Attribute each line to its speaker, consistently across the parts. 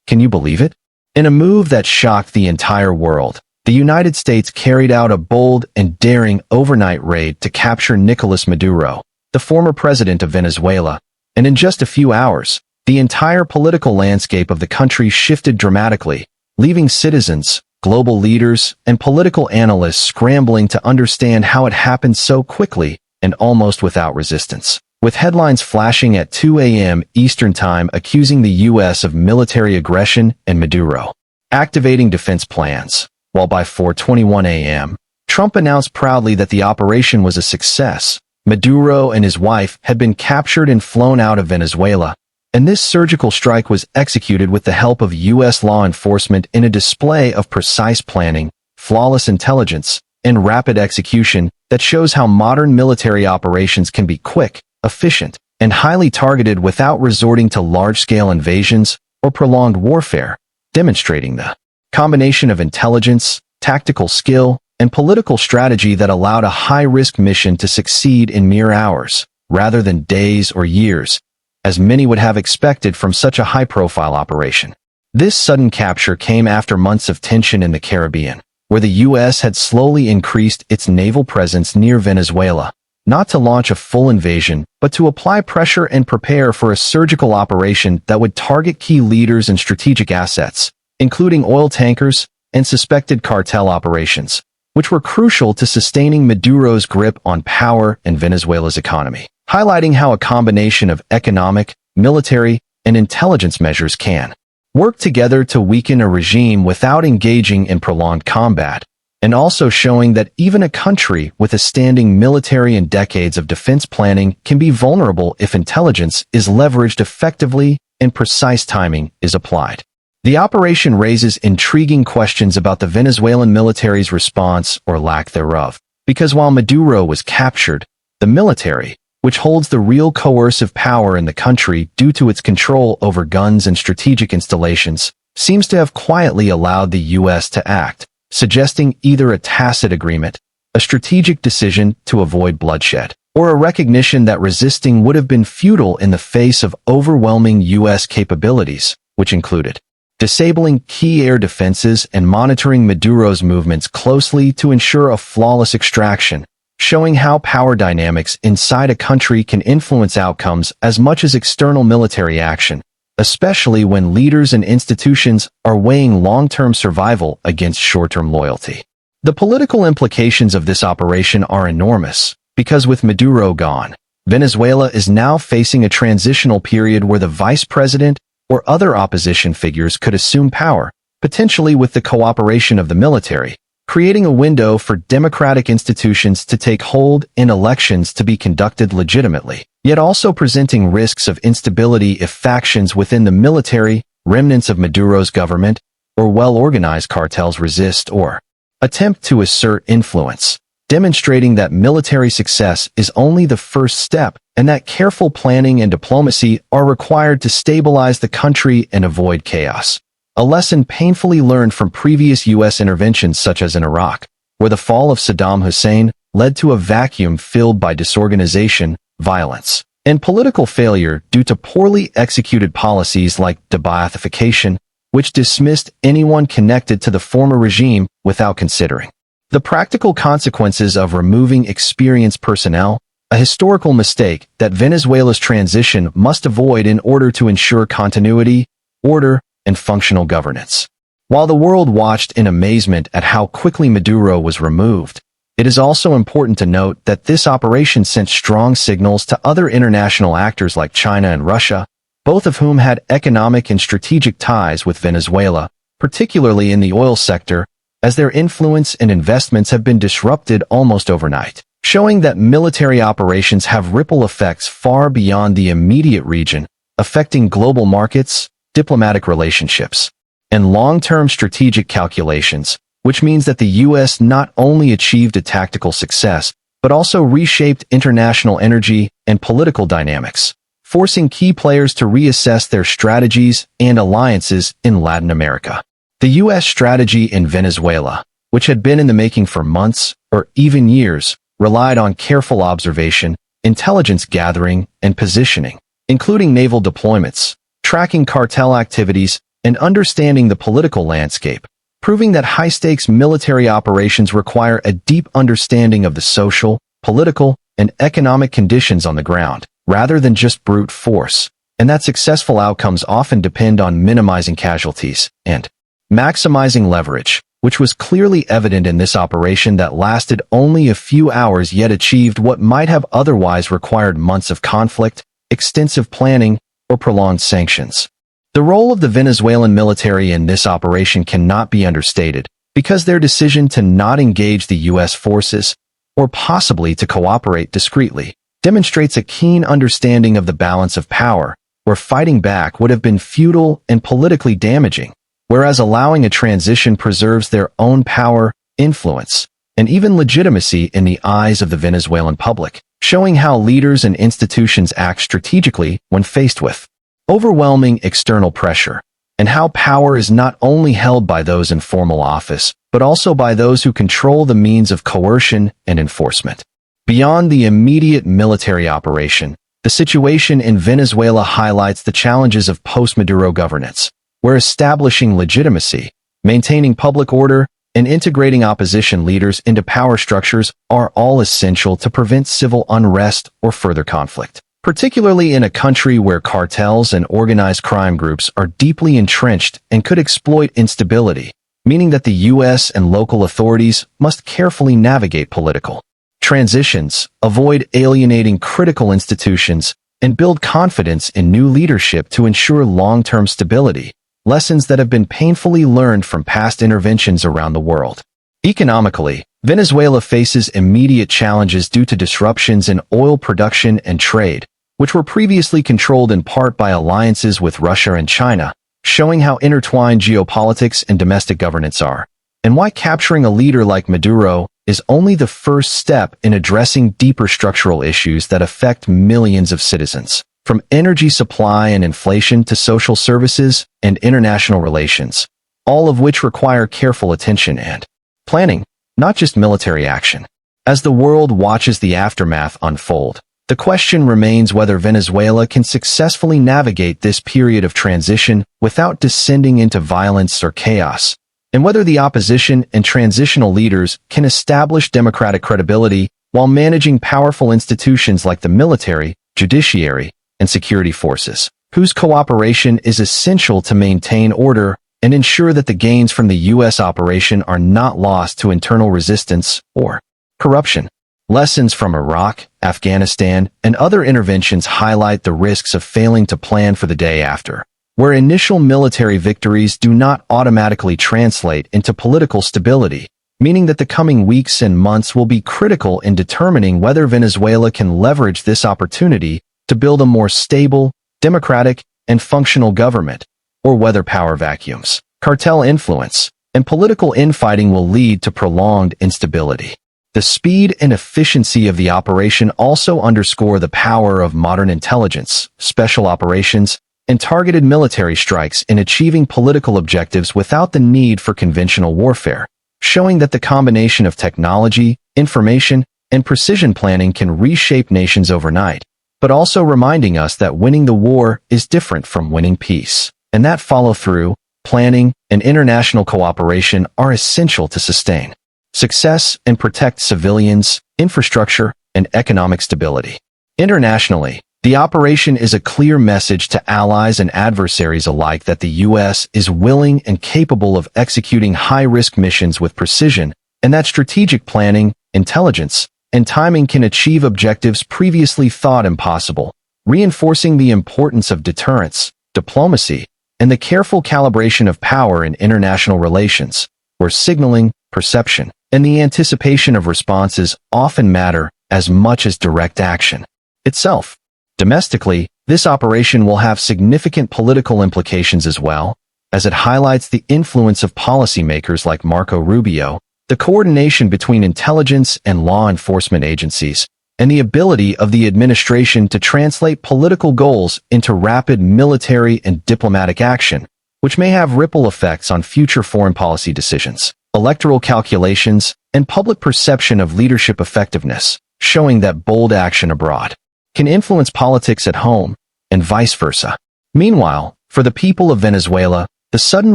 Speaker 1: Can you believe it? In a move that shocked the entire world, the United States carried out a bold and daring overnight raid to capture Nicolas Maduro, the former president of Venezuela, and in just a few hours, the entire political landscape of the country shifted dramatically, leaving citizens, global leaders, and political analysts scrambling to understand how it happened so quickly and almost without resistance. With headlines flashing at 2 a.m. Eastern Time accusing the U.S. of military aggression and Maduro activating defense plans, while by 4:21 a.m., Trump announced proudly that the operation was a success. Maduro and his wife had been captured and flown out of Venezuela, and this surgical strike was executed with the help of U.S. law enforcement in a display of precise planning, flawless intelligence, and rapid execution that shows how modern military operations can be quick, efficient, and highly targeted without resorting to large-scale invasions or prolonged warfare, demonstrating the combination of intelligence, tactical skill, and political strategy that allowed a high-risk mission to succeed in mere hours, rather than days or years, as many would have expected from such a high-profile operation. This sudden capture came after months of tension in the Caribbean, where the U.S. had slowly increased its naval presence near Venezuela, not to launch a full invasion, but to apply pressure and prepare for a surgical operation that would target key leaders and strategic assets, including oil tankers and suspected cartel operations, which were crucial to sustaining Maduro's grip on power and Venezuela's economy, highlighting how a combination of economic, military, and intelligence measures can work together to weaken a regime without engaging in prolonged combat, and also showing that even a country with a standing military and decades of defense planning can be vulnerable if intelligence is leveraged effectively and precise timing is applied. The operation raises intriguing questions about the Venezuelan military's response or lack thereof, because while Maduro was captured, the military, which holds the real coercive power in the country due to its control over guns and strategic installations, seems to have quietly allowed the U.S. to act, suggesting either a tacit agreement, a strategic decision to avoid bloodshed, or a recognition that resisting would have been futile in the face of overwhelming U.S. capabilities, which included disabling key air defenses and monitoring Maduro's movements closely to ensure a flawless extraction, showing how power dynamics inside a country can influence outcomes as much as external military action, especially when leaders and institutions are weighing long-term survival against short-term loyalty. The political implications of this operation are enormous, because with Maduro gone, Venezuela is now facing a transitional period where the vice president or other opposition figures could assume power, potentially with the cooperation of the military, creating a window for democratic institutions to take hold and elections to be conducted legitimately, yet also presenting risks of instability if factions within the military, remnants of Maduro's government, or well-organized cartels resist or attempt to assert influence, demonstrating that military success is only the first step and that careful planning and diplomacy are required to stabilize the country and avoid chaos. A lesson painfully learned from previous U.S. interventions such as in Iraq, where the fall of Saddam Hussein led to a vacuum filled by disorganization, violence, and political failure due to poorly executed policies like de-Baathification, which dismissed anyone connected to the former regime without considering the practical consequences of removing experienced personnel, a historical mistake that Venezuela's transition must avoid in order to ensure continuity, order, and functional governance. While the world watched in amazement at how quickly Maduro was removed, it is also important to note that this operation sent strong signals to other international actors like China and Russia, both of whom had economic and strategic ties with Venezuela, particularly in the oil sector, as their influence and investments have been disrupted almost overnight, showing that military operations have ripple effects far beyond the immediate region, affecting global markets, diplomatic relationships, and long-term strategic calculations, which means that the U.S. not only achieved a tactical success, but also reshaped international energy and political dynamics, forcing key players to reassess their strategies and alliances in Latin America. The U.S. strategy in Venezuela, which had been in the making for months or even years, relied on careful observation, intelligence gathering, and positioning, including naval deployments, tracking cartel activities, and understanding the political landscape, proving that high-stakes military operations require a deep understanding of the social, political, and economic conditions on the ground, rather than just brute force, and that successful outcomes often depend on minimizing casualties and maximizing leverage, which was clearly evident in this operation that lasted only a few hours yet achieved what might have otherwise required months of conflict, extensive planning, or prolonged sanctions. The role of the Venezuelan military in this operation cannot be understated, because their decision to not engage the U.S. forces, or possibly to cooperate discreetly, demonstrates a keen understanding of the balance of power, where fighting back would have been futile and politically damaging, whereas allowing a transition preserves their own power, influence, and even legitimacy in the eyes of the Venezuelan public, showing how leaders and institutions act strategically when faced with overwhelming external pressure, and how power is not only held by those in formal office, but also by those who control the means of coercion and enforcement. Beyond the immediate military operation, the situation in Venezuela highlights the challenges of post-Maduro governance, where establishing legitimacy, maintaining public order, and integrating opposition leaders into power structures are all essential to prevent civil unrest or further conflict, particularly in a country where cartels and organized crime groups are deeply entrenched and could exploit instability, meaning that the U.S. and local authorities must carefully navigate political transitions, avoid alienating critical institutions, and build confidence in new leadership to ensure long-term stability, lessons that have been painfully learned from past interventions around the world. Economically, Venezuela faces immediate challenges due to disruptions in oil production and trade, which were previously controlled in part by alliances with Russia and China, showing how intertwined geopolitics and domestic governance are, and why capturing a leader like Maduro is only the first step in addressing deeper structural issues that affect millions of citizens, from energy supply and inflation to social services and international relations, all of which require careful attention and planning, not just military action. As the world watches the aftermath unfold, the question remains whether Venezuela can successfully navigate this period of transition without descending into violence or chaos, and whether the opposition and transitional leaders can establish democratic credibility while managing powerful institutions like the military, judiciary, and security forces, whose cooperation is essential to maintain order and ensure that the gains from the U.S. operation are not lost to internal resistance or corruption. Lessons from Iraq, Afghanistan, and other interventions highlight the risks of failing to plan for the day after, where initial military victories do not automatically translate into political stability, meaning that the coming weeks and months will be critical in determining whether Venezuela can leverage this opportunity to build a more stable, democratic, and functional government, or whether power vacuums, cartel influence, and political infighting will lead to prolonged instability. The speed and efficiency of the operation also underscore the power of modern intelligence, special operations, and targeted military strikes in achieving political objectives without the need for conventional warfare, showing that the combination of technology, information, and precision planning can reshape nations overnight, but also reminding us that winning the war is different from winning peace, and that follow-through, planning, and international cooperation are essential to sustain success and protect civilians, infrastructure, and economic stability. Internationally, the operation is a clear message to allies and adversaries alike that the U.S. is willing and capable of executing high-risk missions with precision, and that strategic planning, intelligence, and timing can achieve objectives previously thought impossible, reinforcing the importance of deterrence, diplomacy, and the careful calibration of power in international relations, where signaling, perception, and the anticipation of responses often matter as much as direct action itself. Domestically, this operation will have significant political implications as well, as it highlights the influence of policymakers like Marco Rubio, the coordination between intelligence and law enforcement agencies, and the ability of the administration to translate political goals into rapid military and diplomatic action, which may have ripple effects on future foreign policy decisions, electoral calculations, and public perception of leadership effectiveness, showing that bold action abroad can influence politics at home, and vice versa. Meanwhile, for the people of Venezuela, The sudden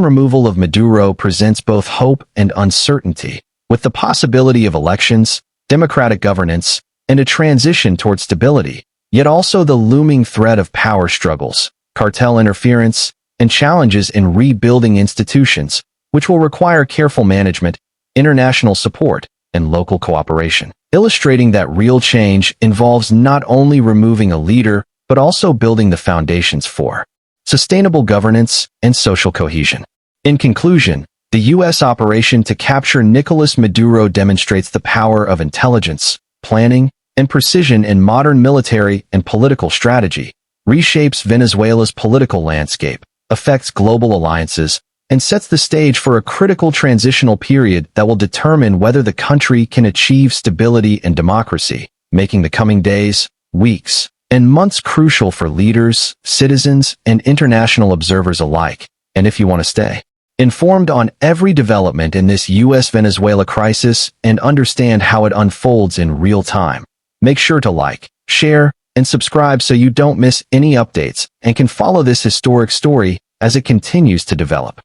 Speaker 1: removal of Maduro presents both hope and uncertainty, with the possibility of elections, democratic governance, and a transition toward stability, yet also the looming threat of power struggles, cartel interference, and challenges in rebuilding institutions, which will require careful management, international support, and local cooperation, illustrating that real change involves not only removing a leader, but also building the foundations for sustainable governance and social cohesion. In conclusion, the U.S. operation to capture Nicolas Maduro demonstrates the power of intelligence, planning, and precision in modern military and political strategy, reshapes Venezuela's political landscape, affects global alliances, and sets the stage for a critical transitional period that will determine whether the country can achieve stability and democracy, making the coming days, weeks, and months crucial for leaders, citizens, and international observers alike. And if you want to stay informed on every development in this U.S.-Venezuela crisis and understand how it unfolds in real time, make sure to like, share, and subscribe so you don't miss any updates and can follow this historic story as it continues to develop.